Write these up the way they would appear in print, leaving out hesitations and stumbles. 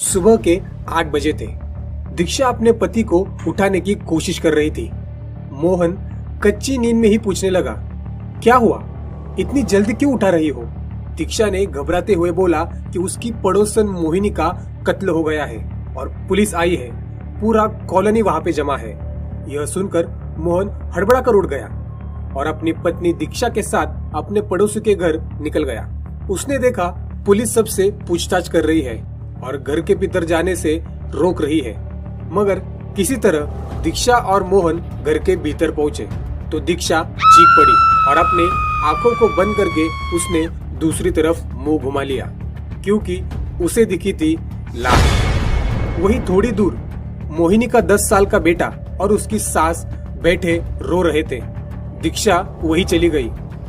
सुबह के 8 बजे थे। दीक्षा अपने पति को उठाने की कोशिश कर रही थी। मोहन कच्ची नींद में ही पूछने लगा, क्या हुआ, इतनी जल्दी क्यों उठा रही हो? दीक्षा ने घबराते हुए बोला कि उसकी पड़ोसन मोहिनी का कत्ल हो गया है और पुलिस आई है, पूरा कॉलोनी वहां पे जमा है। यह सुनकर मोहन हड़बड़ा कर उठ गया और अपनी पत्नी दीक्षा के साथ अपने पड़ोसी के घर निकल गया। उसने देखा पुलिस सबसे पूछताछ कर रही है और घर के भीतर जाने से रोक रही है, मगर किसी तरह दीक्षा और मोहन घर के भीतर पहुंचे तो दीक्षा चीख पड़ी और अपने आंखों को बंद करके उसने दूसरी तरफ मुंह घुमा लिया, क्योंकि उसे दिखी थी लाश। वही थोड़ी दूर मोहिनी का 10 साल का बेटा और उसकी सास बैठे रो रहे थे। दीक्षा वही चली गई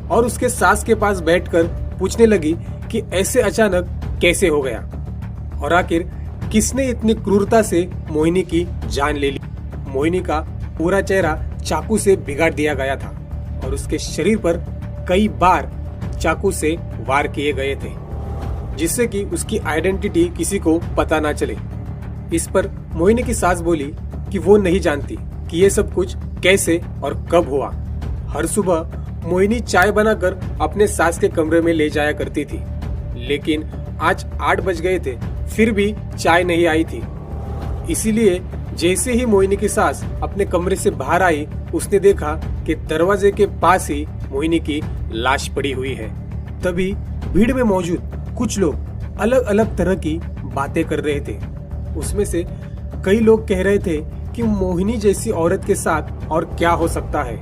और उसके सास के पास बैठकर पूछने लगी कि ऐसे अचानक कैसे हो गया और आखिर किसने इतनी क्रूरता से मोहिनी की जान ले ली। मोहिनी का पूरा चेहरा चाकू से बिगाड़ दिया गया था और उसके शरीर पर कई बार चाकू से वार किए गए थे, जिससे कि उसकी आइडेंटिटी किसी को पता ना चले। इस पर मोहिनी की सास बोली कि वो नहीं जानती कि ये सब कुछ कैसे और कब हुआ। हर सुबह मोहिनी चाय बनाकर अपने सास के कमरे में ले जाया करती थी, लेकिन आज 8 बज गए थे, फिर भी चाय नहीं आई थी। इसीलिए जैसे ही मोहिनी की सास अपने कमरे से बाहर आई, उसने देखा कि दरवाजे के पास ही मोहिनी की लाश पड़ी हुई है। तभी भीड़ में मौजूद कुछ लोग अलग अलग तरह की बातें कर रहे थे। उसमें से कई लोग कह रहे थे कि मोहिनी जैसी औरत के साथ और क्या हो सकता है,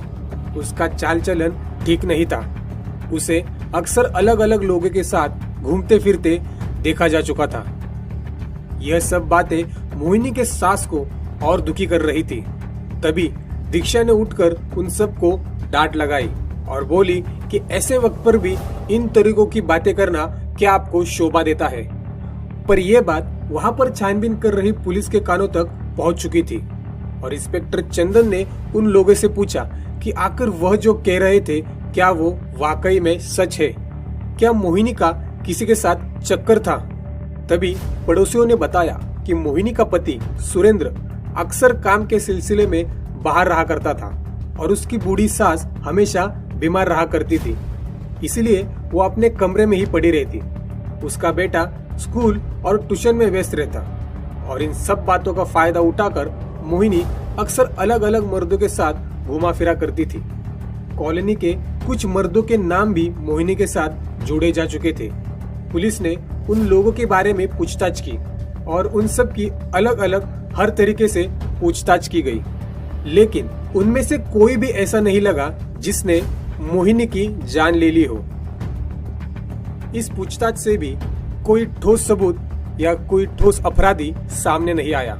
उसका चाल चलन ठीक नहीं था, उसे अक्सर अलग अलग लोगों के साथ घूमते फिरते देखा जा चुका था। यह सब बातें मोहिनी के सास को और दुखी कर रही थी। तभी दीक्षा ने उठकर उन सबको डांट लगाई और बोली कि ऐसे वक्त पर भी इन तरीकों की बातें करना क्या आपको शोभा देता है। पर यह बात वहां पर छानबीन कर रही पुलिस के कानों तक पहुंच चुकी थी और इंस्पेक्टर चंदन ने उन लोगों से पूछा कि आखिर वह जो कह रहे थे क्या वो वाकई में सच है, क्या मोहिनी का किसी के साथ चक्कर था। तभी पड़ोसियों ने बताया कि मोहिनी का पति सुरेंद्र अक्सर काम के सिलसिले में बाहर रहा करता था और उसकी बूढ़ी सास हमेशा बीमार रहा करती थी, इसलिए वो अपने कमरे में ही पड़ी रहती। उसका बेटा स्कूल और ट्यूशन में व्यस्त रहता और इन सब बातों का फायदा उठाकर मोहिनी अक्सर अलग अलग मर्दों के साथ घुमा फिरा करती थी। कॉलोनी के कुछ मर्दों के नाम भी मोहिनी के साथ जोड़े जा चुके थे। पुलिस ने उन लोगों के बारे में पूछताछ की और उन सब की अलग अलग हर तरीके से पूछताछ की गई, लेकिन उनमें से कोई भी ऐसा नहीं लगा जिसने मोहिनी की जान ले ली हो। इस पूछताछ से भी कोई ठोस सबूत या कोई ठोस अपराधी सामने नहीं आया।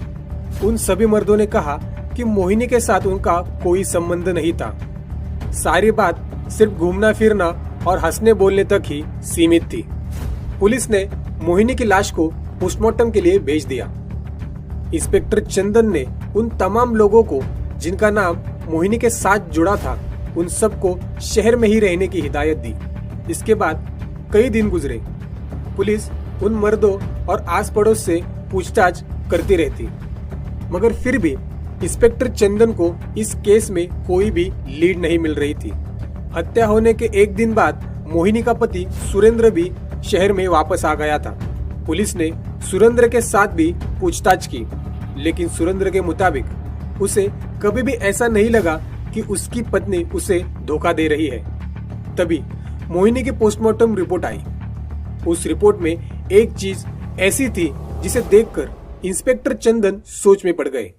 उन सभी मर्दों ने कहा कि मोहिनी के साथ उनका कोई संबंध नहीं था। सारी बात सिर्फ घूमना फिरना और हंसने बोलने तक ही सीमित थी। पुलिस ने मोहिनी की लाश को पोस्टमार्टम के लिए भेज दिया। इंस्पेक्टर चंदन ने उन तमाम लोगों को जिनका नाम मोहिनी के साथ जुड़ा था, उन सबको शहर में ही रहने की हिदायत दी। इसके बाद कई दिन गुजरे। पुलिस उन मर्दों और आस पड़ोस से पूछताछ करती रहती, मगर फिर भी इंस्पेक्टर चंदन को इस केस में कोई भी लीड नहीं मिल रही थी। हत्या होने के एक दिन बाद मोहिनी का पति सुरेंद्र भी शहर में वापस आ गया था। पुलिस ने सुरेंद्र के साथ भी पूछताछ की, लेकिन सुरेंद्र के मुताबिक उसे कभी भी ऐसा नहीं लगा कि उसकी पत्नी उसे धोखा दे रही है। तभी मोहिनी की पोस्टमार्टम रिपोर्ट आई। उस रिपोर्ट में एक चीज ऐसी थी जिसे देखकर इंस्पेक्टर चंदन सोच में पड़ गए।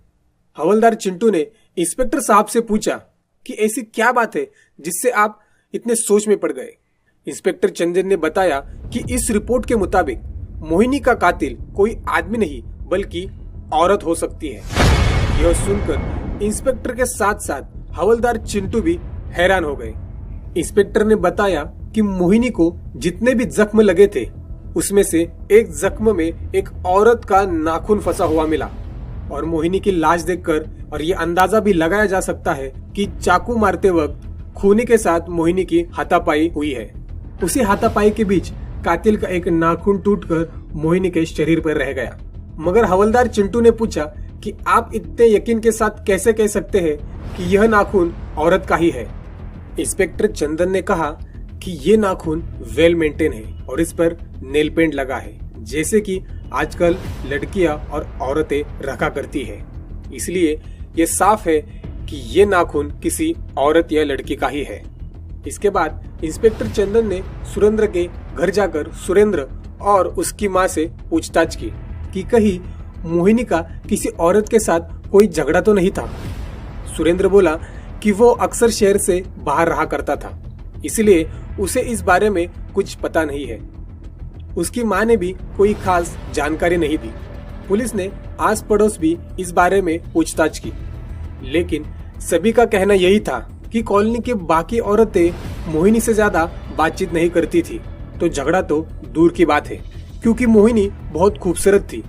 हवलदार चिंटू ने इंस्पेक्टर साहब से पूछा कि ऐसी क्या बात है जिससे आप इतने सोच में पड़ गए। इंस्पेक्टर चंदन ने बताया कि इस रिपोर्ट के मुताबिक मोहिनी का कातिल कोई आदमी नहीं बल्कि औरत हो सकती है। यह सुनकर इंस्पेक्टर के साथ साथ हवलदार चिंटू भी हैरान हो गए। इंस्पेक्टर ने बताया कि मोहिनी को जितने भी जख्म लगे थे, उसमें से एक जख्म में एक औरत का नाखून फंसा हुआ मिला और मोहिनी की लाश देखकर और ये अंदाजा भी लगाया जा सकता है कि चाकू मारते वक्त खूनी के साथ मोहिनी की हाथापाई हुई है। उसी हाथापाई के बीच कातिल का एक नाखून टूटकर मोहिनी के शरीर पर रह गया। मगर हवलदार चिंटू ने पूछा कि आप इतने यकीन के साथ कैसे कह सकते हैं कि यह नाखून औरत का ही है। इंस्पेक्टर चंदन ने कहा कि ये नाखून वेल मेंटेन है और इस पर नेल पेंट लगा है, जैसे कि आजकल लड़कियां और औरतें रखा करती है। इसलिए ये साफ है कि ये नाखून किसी औरत या लड़की का ही है। इसके बाद इंस्पेक्टर चंदन ने सुरेंद्र के घर जाकर सुरेंद्र और उसकी माँ से पूछताछ की कि कहीं मोहिनी का किसी औरत के साथ कोई झगड़ा तो नहीं था। सुरेंद्र बोला कि वो अक्सर शहर से बाहर रहा करता था, इसलिए उसे इस बारे में कुछ पता नहीं है। उसकी माँ ने भी कोई खास जानकारी नहीं दी। पुलिस ने आस पड़ोस भी इस बारे में पूछताछ की, लेकिन सभी का कहना यही था कि कॉलोनी के बाकी औरतें मोहिनी से ज्यादा बातचीत नहीं करती थी, तो झगड़ा तो दूर की बात है, क्योंकि मोहिनी बहुत खूबसूरत थी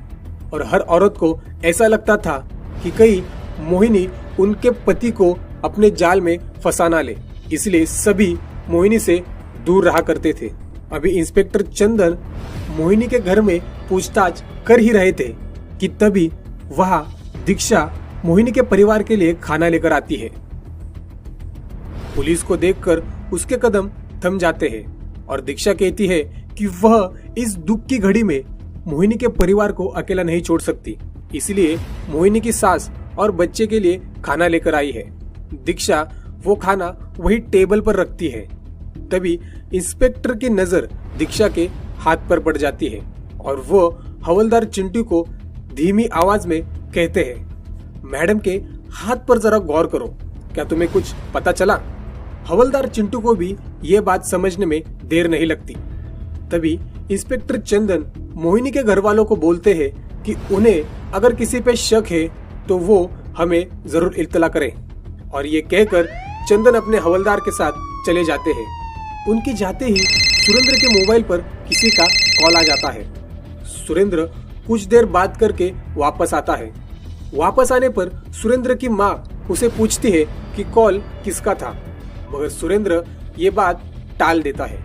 और हर औरत को ऐसा लगता था कि कहीं मोहिनी उनके पति को अपने जाल में फंसा ना ले, इसलिए सभी मोहिनी से दूर रहा करते थे। अभी इंस्पेक्टर चंदन मोहिनी के घर में पूछताछ कर ही रहे थे कि तभी वहां दीक्षा मोहिनी के परिवार के लिए खाना लेकर आती है। पुलिस को देखकर उसके कदम थम जाते हैं और दीक्षा कहती है कि वह इस दुख की घड़ी में मोहिनी के परिवार को अकेला नहीं छोड़ सकती, इसलिए मोहिनी की सास और बच्चे के लिए खाना लेकर आई है। दीक्षा वो खाना वही टेबल पर रखती है। तभी इंस्पेक्टर की नजर दीक्षा के हाथ पर पड़ जाती है और वो हवलदार चिंटू को धीमी आवाज में कहते हैं, मैडम के हाथ पर जरा गौर करो, क्या तुम्हें कुछ पता चला? हवलदार चिंटू को भी ये बात समझने में देर नहीं लगती। तभी इंस्पेक्टर चंदन मोहिनी के घर वालों को बोलते हैं कि उन्हें अगर किसी पे शक है तो वो हमें जरूर इत्तला करें, और ये कहकर चंदन अपने हवलदार के साथ चले जाते हैं। उनके जाते ही सुरेंद्र के मोबाइल पर किसी का कॉल आ जाता है। सुरेंद्र कुछ देर बात करके वापस आता है। वापस आने पर सुरेंद्र की माँ उसे पूछती है कि कॉल किसका था, मगर सुरेंद्र ये बात टाल देता है।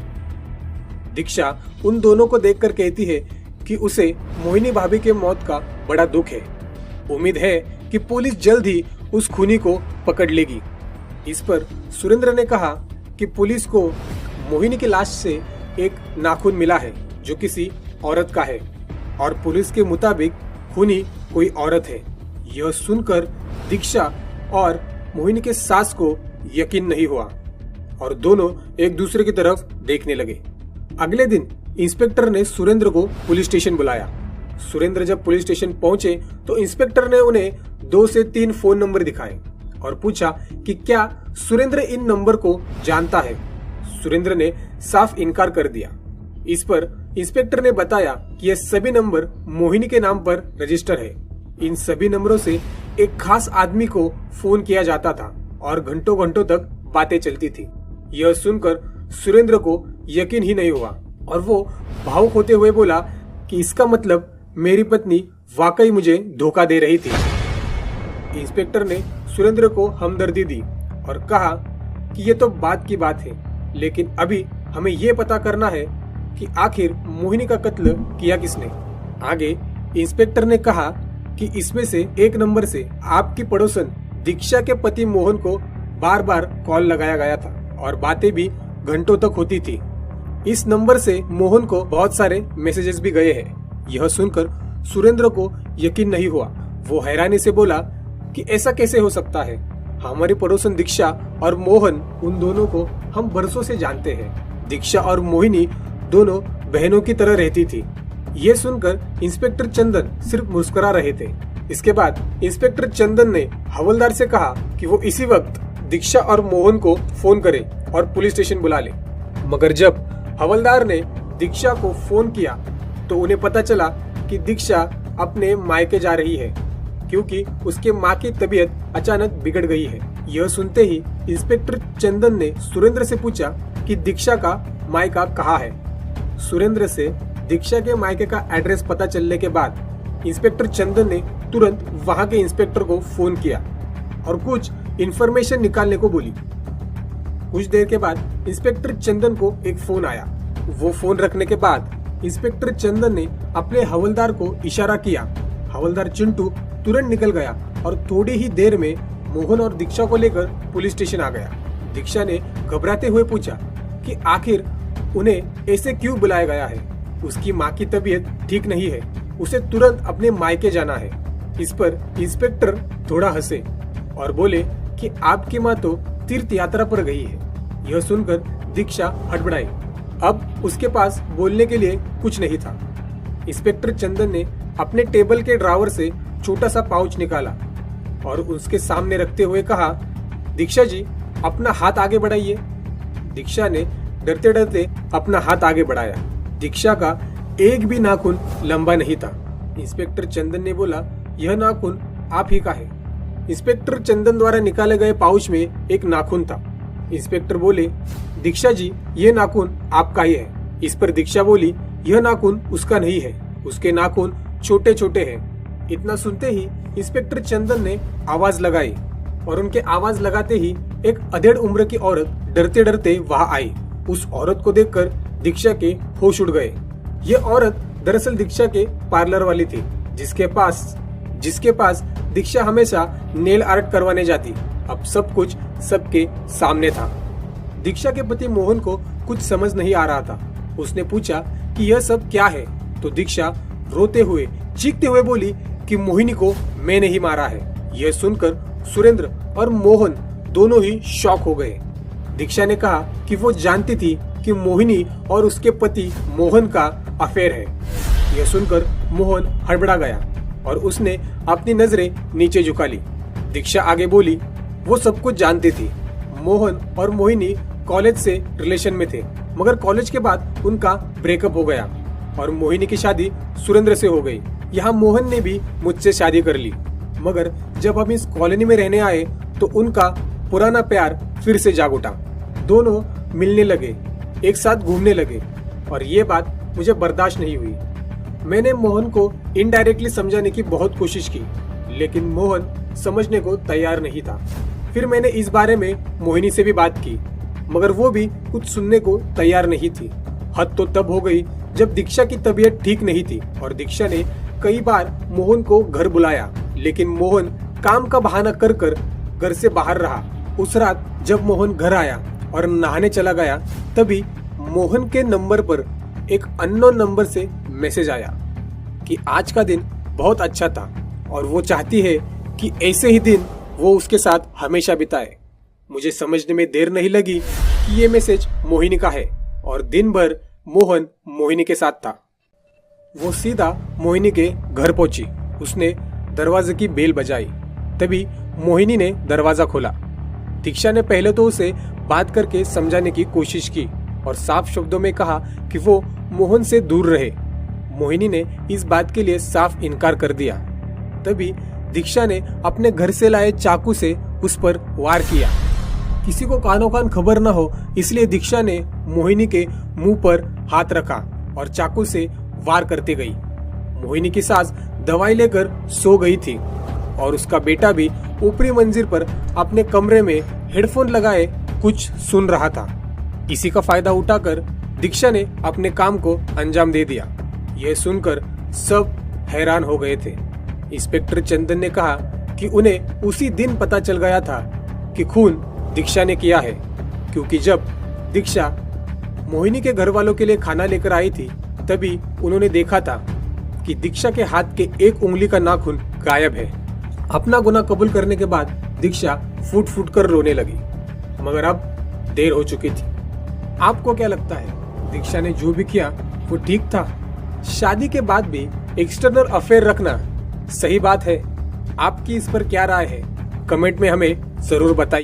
दीक्षा उन दोनों को देखकर कहती है कि उसे मोहिनी भाभी के मौत का बड़ा दुख है। उम्मीद है कि पुलिस जल्द ही उस खूनी को पकड़ लेगी। इस पर सुरेंद्र ने कहा कि पुलिस को मोहिनी की लाश से एक नाखून मिला है जो किसी औरत का है और पुलिस के मुताबिक खूनी कोई औरत है। यह सुनकर दीक्षा और मोहिनी के सास को यकीन नहीं हुआ और दोनों एक दूसरे की तरफ देखने लगे। अगले दिन इंस्पेक्टर ने सुरेंद्र को पुलिस स्टेशन बुलाया। सुरेंद्र जब पुलिस स्टेशन पहुंचे तो इंस्पेक्टर ने उन्हें 2 से 3 फोन नंबर दिखाए और पूछा कि क्या सुरेंद्र इन नंबर को जानता है। सुरेंद्र ने साफ इनकार कर दिया। इस पर इंस्पेक्टर ने बताया कि ये सभी नंबर मोहिनी के नाम पर रजिस्टर है। इन सभी नंबरों से एक खास आदमी को फोन किया जाता था और घंटों घंटों तक बातें चलती थी। यह सुनकर सुरेंद्र को यकीन ही नहीं हुआ और वो भावुक होते हुए बोला कि इसका मतलब मेरी पत्नी वाकई मुझे धोखा दे रही थी। इंस्पेक्टर ने सुरेंद्र को हमदर्दी दी और कहा कि ये तो बात की बात है, लेकिन अभी हमें ये पता करना है कि आखिर मोहिनी का कत्ल किया किसने। आगे इंस्पेक्टर ने कहा कि इसमें से एक नंबर से आपकी पड़ोसन दीक्षा के पति मोहन को बार बार कॉल लगाया गया था और बातें भी घंटों तक होती थी। इस नंबर से मोहन को बहुत सारे मैसेजेस भी गए हैं। यह सुनकर सुरेंद्र को यकीन नहीं हुआ। वो हैरानी से बोला कि ऐसा कैसे हो सकता है? हमारी पड़ोसन दीक्षा और मोहन, उन दोनों को हम बरसों से जानते हैं। दीक्षा और मोहिनी दोनों बहनों की तरह रहती थी। ये सुनकर इंस्पेक्टर चंदन सिर्फ मुस्कुरा रहे थे। इसके बाद इंस्पेक्टर चंदन ने हवलदार से कहा कि वो इसी वक्त दीक्षा और मोहन को फोन करे और पुलिस स्टेशन बुला ले। मगर जब हवलदार ने दीक्षा को फोन किया तो उन्हें पता चला कि दीक्षा अपने मायके जा रही है, क्योंकि उसके माँ की तबीयत अचानक बिगड़ गई है। यह सुनते ही इंस्पेक्टर चंदन ने सुरेंद्र से पूछा कि दीक्षा का मायका कहाँ है। सुरेंद्र से दीक्षा के मायके का एड्रेस पता चलने के बाद इंस्पेक्टर चंदन ने तुरंत वहां के इंस्पेक्टर को फोन किया और कुछ इन्फॉर्मेशन निकालने को बोली। कुछ देर के बाद इंस्पेक्टर चंदन को एक फोन आया। वो फोन रखने के बाद इंस्पेक्टर चंदन ने अपने हवलदार को इशारा किया हवलदार चिंटू तुरंत निकल गया और थोड़ी ही देर में मोहन और दीक्षा को लेकर पुलिस स्टेशन आ गया। दीक्षा ने घबराते हुए पूछा कि आखिर उन्हें ऐसे क्यों बुलाया गया है। उसकी माँ की तबीयत ठीक नहीं है, उसे तुरंत अपने मायके जाना है। इस पर इंस्पेक्टर थोड़ा हंसे और बोले कि आपकी माँ तो तीर्थ यात्रा पर गई है। यह सुनकर दीक्षा हड़बड़ाई। अब उसके पास बोलने के लिए कुछ नहीं था। इंस्पेक्टर चंदन ने अपने टेबल के ड्रावर से छोटा सा पाउच निकाला और उसके सामने रखते हुए कहा, दीक्षा जी अपना हाथ आगे बढ़ाइए। दीक्षा ने डरते डरते अपना हाथ आगे बढ़ाया। दीक्षा का एक भी नाखून लंबा नहीं था। इंस्पेक्टर चंदन ने बोला, यह नाखून आप ही का है। इंस्पेक्टर चंदन द्वारा निकाले गए पाउच में एक नाखून था। इंस्पेक्टर बोले, दीक्षा जी ये नाखून आपका ही है। इस पर दीक्षा बोली, यह नाखून उसका नहीं है, उसके नाखून छोटे छोटे हैं। इतना सुनते ही इंस्पेक्टर चंदन ने आवाज लगाई और उनके आवाज लगाते ही एक अधेड़ उम्र की औरत डरते डरते वहां आई। उस औरत को देखकर दीक्षा के होश उड़ गए। ये औरत दरअसल दीक्षा के पार्लर वाली थी, जिसके पास दीक्षा हमेशा नेल आर्ट करवाने जाती। अब सब कुछ सबके सामने था। दीक्षा के पति मोहन को कुछ समझ नहीं आ रहा था। उसने पूछा कि यह सब क्या है, तो दीक्षा रोते हुए चीखते हुए बोली कि मोहिनी को मैंने ही मारा है। यह सुनकर सुरेंद्र और मोहन दोनों ही शॉक हो गए। दीक्षा ने कहा कि वो जानती थी कि मोहिनी और उसके पति मोहन का अफेयर है। यह सुनकर मोहन हड़बड़ा गया और उसने अपनी नजरें नीचे झुका ली। दीक्षा आगे बोली, वो सब कुछ जानती थी। मोहन और मोहिनी कॉलेज से रिलेशन में थे, मगर कॉलेज के बाद उनका ब्रेकअप हो गया और मोहिनी की शादी सुरेंद्र से हो गई। यहाँ मोहन ने भी मुझसे शादी कर ली, मगर जब हम इस कॉलोनी में रहने आए तो उनका पुराना प्यार फिर से जाग उठा। दोनों मिलने लगे, एक साथ घूमने लगे और ये बात मुझे बर्दाश्त नहीं हुई। मैंने मोहन को इनडायरेक्टली समझाने की बहुत कोशिश की, लेकिन मोहन समझने को तैयार नहीं था। फिर मैंने इस बारे में मोहिनी से भी बात की, मगर वो भी कुछ सुनने को तैयार नहीं थी। हद तो तब हो गई जब दीक्षा की तबीयत ठीक नहीं थी और दीक्षा ने कई बार मोहन को घर बुलाया, लेकिन मोहन काम का बहाना कर कर घर से बाहर रहा। उस रात जब मोहन घर आया और नहाने चला गया, तभी मोहन के नंबर पर एक अननोन नंबर से मैसेज आया कि आज का दिन बहुत अच्छा था और वो चाहती है कि ऐसे ही दिन वो उसके साथ हमेशा बिताए। मुझे समझने में देर नहीं लगी कि ये मैसेज मोहिनी का है और दिन भर मोहन मोहिनी के साथ था। वो सीधा मोहिनी के घर पहुंची। उसने दरवाजे की बेल बजाई, तभी मोहिनी ने दरवाजा खोला। दीक्षा ने पहले तो उसे बात करके समझाने की कोशिश की और साफ शब्दों में कहा कि वो मोहन से दूर रहे। मोहिनी ने इस बात के लिए साफ इनकार कर दिया। तभी दीक्षा ने अपने घर से लाए चाकू से उस पर वार किया। किसी को कानो कान खबर न हो, इसलिए दीक्षा ने मोहिनी के मुंह पर हाथ रखा और चाकू से वार करते गई। मोहिनी की सास दवाई लेकर सो गई थी और उसका बेटा भी ऊपरी मंजिल पर अपने कमरे में हेडफोन लगाए कुछ सुन रहा था। इसी का फायदा उठाकर दीक्षा ने अपने काम को अंजाम दे दिया। यह सुनकर सब हैरान हो गए थे। इंस्पेक्टर चंदन ने कहा कि उन्हें उसी दिन पता चल गया था कि खून दीक्षा ने किया है, क्योंकि जब दीक्षा मोहिनी के घर वालों के लिए खाना लेकर आई थी, तभी उन्होंने देखा था कि दीक्षा के हाथ के एक उंगली का नाखून गायब है। अपना गुनाह कबूल करने के बाद दीक्षा फूट फूट कर रोने लगी, मगर अब देर हो चुकी थी। आपको क्या लगता है, दीक्षा ने जो भी किया वो ठीक था? शादी के बाद भी एक्सटर्नल अफेयर रखना सही बात है? आपकी इस पर क्या राय है? कमेंट में हमें जरूर बताइए।